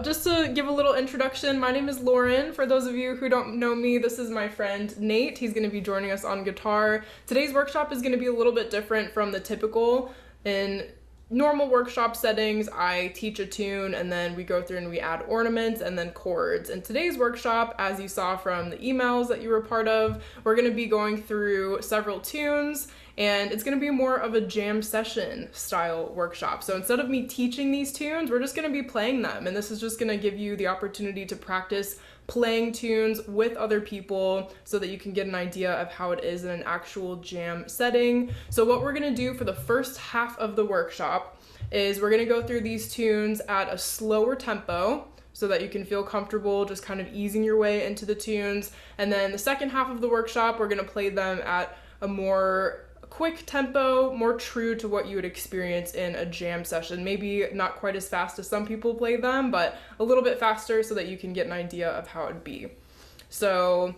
just to give a little introduction, my name is Lauren. For those of you who don't know me, this is my friend Nate. He's going to be joining us on guitar. Today's workshop is going to be a little bit different from the typical. In normal workshop settings, I teach a tune and then we go through and we add ornaments and then chords. In today's workshop, as you saw from the emails that you were part of, we're going to be going through several tunes, and it's going to be more of a jam session style workshop. So instead of me teaching these tunes, we're just going to be playing them, and this is just going to give you the opportunity to practice playing tunes with other people so that you can get an idea of how it is in an actual jam setting. So what we're going to do for the first half of the workshop is we're going to go through these tunes at a slower tempo so that you can feel comfortable just kind of easing your way into the tunes. And then the second half of the workshop, we're going to play them at a more quick tempo, more true to what you would experience in a jam session. Maybe not quite as fast as some people play them, but a little bit faster so that you can get an idea of how it'd be. So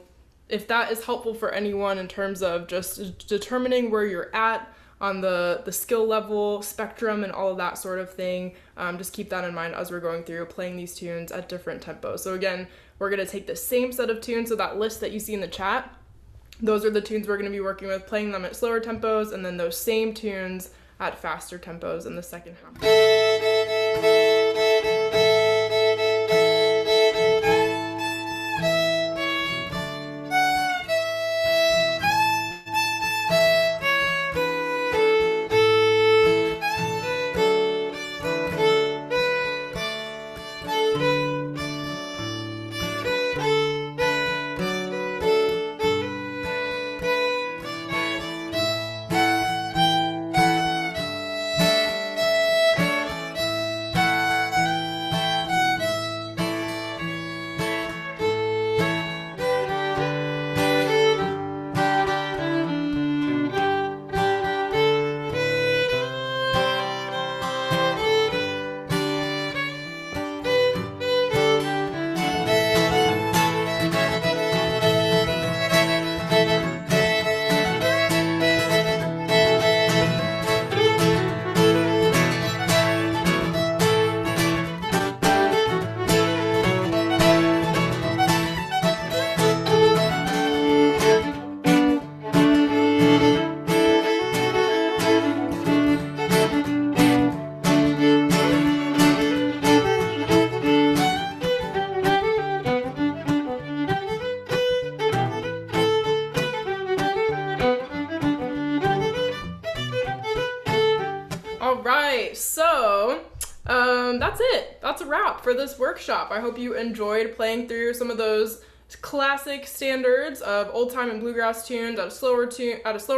if that is helpful for anyone in terms of just determining where you're at on the skill level spectrum and all of that sort of thing, just keep that in mind as we're going through playing these tunes at different tempos. So again, we're going to take the same set of tunes, so that list that you see in the chat, those are the tunes we're going to be working with, playing them at slower tempos, and then those same tunes at faster tempos in the second half. Alright, so that's it. That's a wrap for this workshop. I hope you enjoyed playing through some of those classic standards of old time and bluegrass tunes at a slower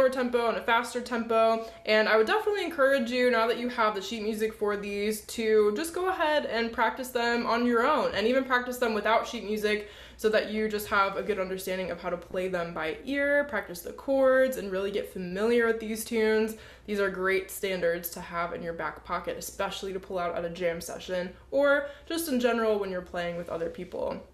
tempo and a faster tempo. And I would definitely encourage you, now that you have the sheet music for these, to just go ahead and practice them on your own, and even practice them without sheet music, so that you just have a good understanding of how to play them by ear, practice the chords, and really get familiar with these tunes. These are great standards to have in your back pocket, especially to pull out at a jam session, or just in general when you're playing with other people.